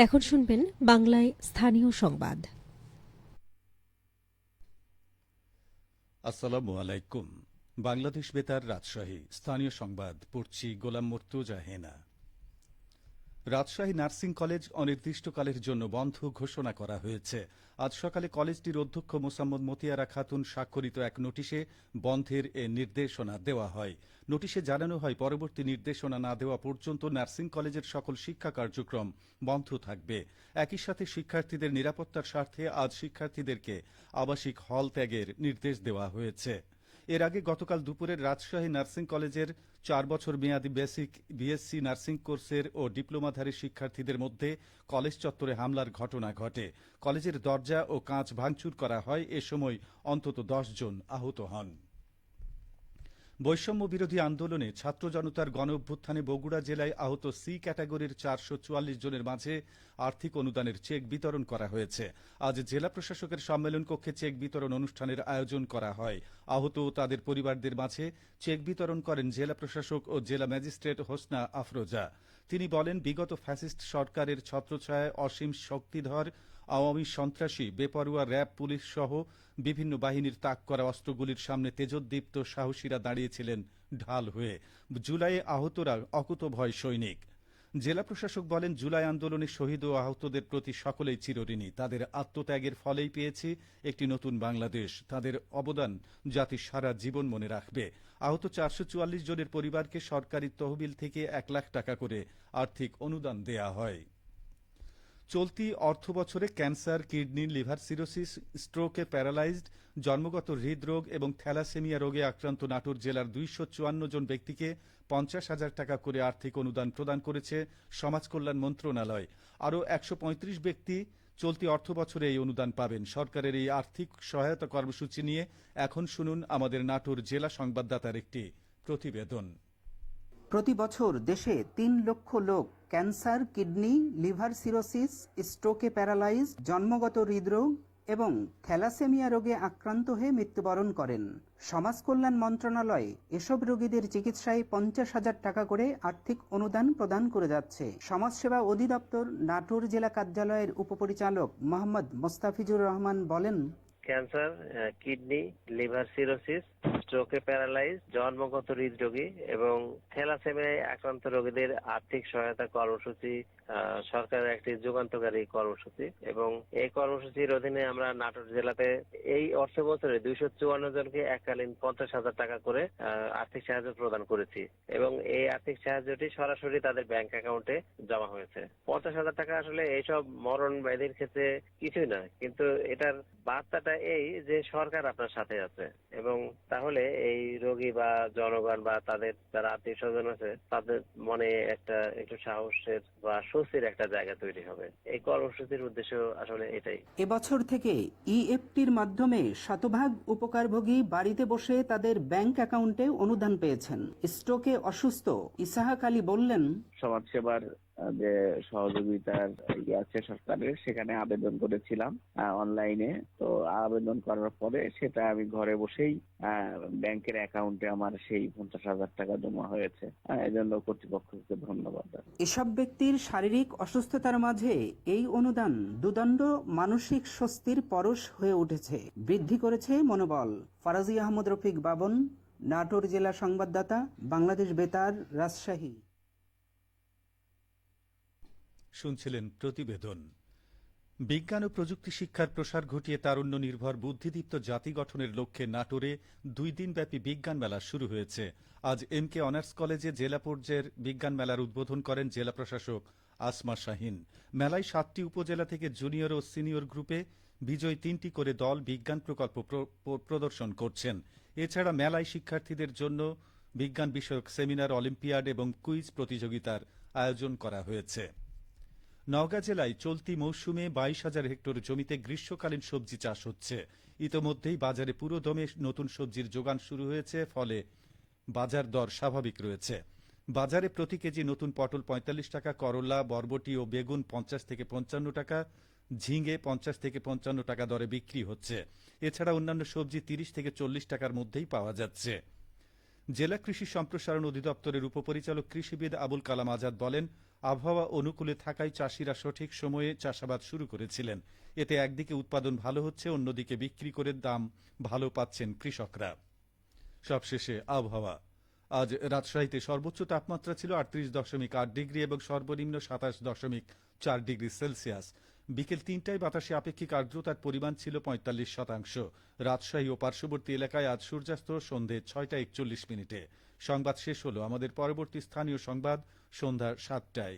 এখন শুনবেন বাংলায় স্থানীয় সংবাদ। আসসালামু আলাইকুম। বাংলাদেশ বেতার রাজশাহী স্থানীয় সংবাদ পড়ছি গোলাম মুর্তুজা হেনা। রাজশাহী নার্সিং কলেজ অনির্দিষ্টকালের জন্য বন্ধ ঘোষণা করা হয়েছে। আজ সকালে কলেজটির অধ্যক্ষ মোসাম্মদ মতিয়ারা খাতুন স্বাক্ষরিত এক নোটিশে বন্ধের এ নির্দেশনা দেওয়া হয়। নোটিশে জানানো হয়, পরবর্তী নির্দেশনা না দেওয়া পর্যন্ত নার্সিং কলেজের সকল শিক্ষা কার্যক্রম বন্ধ থাকবে। একই সাথে শিক্ষার্থীদের নিরাপত্তার স্বার্থে আজ শিক্ষার্থীদেরকে আবাসিক হল ত্যাগের নির্দেশ দেওয়া হয়েছে। এর আগে গতকাল দুপুরে রাজশাহী নার্সিং কলেজের 4 বছর মেয়াদী বেসিক বিএসসি নার্সিং কোর্সের ও ডিপ্লোমাধারী শিক্ষার্থীদের মধ্যে কলেজ চত্বরে হামলার ঘটনা ঘটে। কলেজের দরজা ও কাঁচ ভাঙচুর করা হয়। এ সময় অন্তত 10 জন আহত হন। বৈষম্য বিরোধী আন্দোলনে ছাত্র জনতার গণ অভ্যুত্থানে বগুড়া জেলায় আহত সি ক্যাটাগরির 444 জনের মাঝে আর্থিক অনুদানের চেক বিতরণ করা হয়েছে। আজ জেলা প্রশাসকের সম্মেলন কক্ষে চেক বিতরণ অনুষ্ঠানের আয়োজন করা হয়। আহত ও তাদের পরিবারদের মাঝে চেক বিতরণ করেন জেলা প্রশাসক ও জেলা ম্যাজিস্ট্রেট হোসনা আফরোজা। তিনি বলেন, বিগত ফ্যাসিস্ট সরকারের ছত্রছায়ায় অসীম শক্তিধর আওয়ামী সন্ত্রাসী, বেপরোয়া র্যাব, পুলিশ সহ বিভিন্ন বাহিনীর তাক করা অস্ত্রগুলির সামনে তেজোদ্দীপ্ত সাহসীরা দাঁড়িয়েছিলেন ঢাল হয়ে। জুলাইয়ে আহতরা অকুতভয় সৈনিক। জেলা প্রশাসক বলেন, জুলাই আন্দোলনে শহীদ ও আহতদের প্রতি সকলেই চিরঋণী। তাদের আত্মত্যাগের ফলেই পেয়েছি একটি নতুন বাংলাদেশ। তাদের অবদান জাতি সারা জীবন মনে রাখবে। আহত 444 জনের পরিবারকে সরকারি তহবিল থেকে 1 লাখ টাকা করে আর্থিক অনুদান দেয়া হয়। চলতি অর্থবছরে ক্যান্সার, কিডনি, লিভার সিরোসিস, স্ট্রোকে প্যারালাইজড, জন্মগত হৃদরোগ এবং থ্যালাসেমিয়া রোগে আক্রান্ত নাটোর জেলার 254 জন ব্যক্তিকে 50,000 টাকা করে আর্থিক অনুদান প্রদান করেছে সমাজ কল্যাণ মন্ত্রণালয়। আরও 135 ব্যক্তি চলতি অর্থবছরে এই অনুদান পাবেন। সরকারের এই আর্থিক সহায়তা কর্মসূচি নিয়ে এখন শুনুন আমাদের নাটোর জেলা সংবাদদাতার একটি প্রতিবেদন। প্রতি বছর দেশে 3 লক্ষ লোক ক্যান্সার, কিডনি, লিভার সিরোসিস, স্ট্রোকে প্যারালাইজ, জন্মগত হৃদরোগ এবং থ্যালাসেমিয়া রোগে আক্রান্ত হয়ে মৃত্যুবরণ করেন। সমাজ কল্যাণ মন্ত্রণালয় এসব রোগীদের চিকিৎসায় 50,000 টাকা করে আর্থিক অনুদান প্রদান করে যাচ্ছে। সমাজসেবা অধিদপ্তর নাটোর জেলা কার্যালয়ের উপপরিচালক মোহাম্মদ মোস্তাফিজুর রহমান বলেন, ক্যান্সার, কিডনি, লিভার সিরোসিস, স্ট্রোকে প্যারালাইজ, জন্মগত হৃদরোগী এবং থ্যালাসেমিয়ায় আক্রান্ত রোগীদের আর্থিক সহায়তা কর্মসূচি সরকারের একটি যুগান্তকারী কর্মসূচি এবং এই কর্মসূচির অধীনে আমরা নাটোর জেলাতে এই অর্থ বছরে 254 জনকে এককালীন 50,000 টাকা করে আর্থিক সাহায্য প্রদান করেছি এবং এই আর্থিক সাহায্যটি সরাসরি তাদের ব্যাংক অ্যাকাউন্টে জমা হয়েছে। 50,000 টাকা আসলে এইসব মরণ ব্যাধির ক্ষেত্রে কিছুই না, কিন্তু এটার বার্তাটা এই যে সরকার আপনার সাথে আছে এবং তাহলে এই রোগী বা জনগণ বা তাদের যারা আত্মীয় স্বজন আছে তাদের মনে একটু সাহসের বা স্বস্তির একটা জায়গা তৈরি হবে। এই কর্মসূচির উদ্দেশ্য আসলে এটাই। এবছর থেকে ইএফটির মাধ্যমে শতভাগ উপকারভোগী বাড়িতে বসে তাদের ব্যাংক অ্যাকাউন্টে অনুদান পেয়েছেন। স্ট্রোকে অসুস্থ ইসাহাক আলী বললেন, সমাজসেবার যে সহযোগিতার আছে সরকারের, সেখানে আবেদন করেছিলাম অনলাইনে। তো আবেদন করার পরে সেটা আমি ঘরে বসেই ব্যাংকের অ্যাকাউন্টে আমার সেই 50,000 টাকা জমা হয়েছে। এজন্য কর্তৃপক্ষকে ধন্যবাদ। এসব ব্যক্তির শারীরিক অসুস্থতার মাঝে এই অনুদান দুদণ্ড মানসিক স্বস্তির পরশ হয়ে উঠেছে, বৃদ্ধি করেছে মনোবল। ফারাজি আহমদ রফিক বাবন, নাটোর জেলা সংবাদদাতা, বাংলাদেশ বেতার, রাজশাহী। শুনছিলেন প্রতিবেদন। বিজ্ঞান ও প্রযুক্তি শিক্ষার প্রসার ঘটিয়ে তারুণ্য নির্ভর বুদ্ধিদীপ্ত জাতি গঠনের লক্ষ্যে নাটোরে 2 দিনব্যাপী বিজ্ঞান মেলা শুরু হয়েছে। আজ এমকে অনার্স কলেজে জেলা পর্যায়ের বিজ্ঞান মেলার উদ্বোধন করেন জেলা প্রশাসক আসমা শাহিন। মেলায় 7টি উপজেলা থেকে জুনিয়র ও সিনিয়র গ্রুপে বিজয়ী 3টি করে দল বিজ্ঞান প্রকল্প প্রদর্শন করছেন। এছাড়া মেলায় শিক্ষার্থীদের জন্য বিজ্ঞান বিষয়ক সেমিনার, অলিম্পিয়াড এবং কুইজ প্রতিযোগিতার আয়োজন করা হয়েছে। নওগাঁ জেলায় চলতি মৌসুমে 22,000 হেক্টর জমিতে গ্রীষ্মকালীন সবজি চাষ হচ্ছে। ইতোমধ্যেই বাজারে পুরোদমে নতুন সবজির যোগান শুরু হয়েছে, ফলে বাজার দর স্বাভাবিক রয়েছে। বাজারে প্রতি কেজি নতুন পটল 45 টাকা, করলা, বরবটি ও বেগুন 50 থেকে 55 টাকা, ঝিঙে 50 থেকে 55 টাকা দরে বিক্রি হচ্ছে। এছাড়া অন্যান্য সবজি 30 থেকে 40 টাকার মধ্যেই পাওয়া যাচ্ছে। জেলা কৃষি সম্প্রসারণ অধিদপ্তরের উপপরিচালক কৃষিবিদ আবুল কালাম আজাদ বলেন, আবহাওয়া অনুকূলে থাকায় চাষিরা সঠিক সময়ে চাষাবাদ শুরু করেছিলেন। এতে একদিকে উৎপাদন ভালো হচ্ছে, অন্যদিকে বিক্রি করে দাম ভালো পাচ্ছেন কৃষকরা। সবশেষে আবহাওয়া। আজ রাজশাহীতে সর্বোচ্চ তাপমাত্রা ছিল 38.8 ডিগ্রি এবং সর্বনিম্ন 27.4 ডিগ্রি সেলসিয়াস। বিকেল 3টায় বাতাসে আপেক্ষিক আর্দ্রতার পরিমাণ ছিল 45%। রাজশাহী ও পার্শ্ববর্তী এলাকায় আজ সূর্যাস্ত সন্ধে 6টা 41 মিনিটে। সংবাদ শেষ হলো। আমাদের পরবর্তী স্থানীয় সংবাদ সন্ধ্যা 7টায়।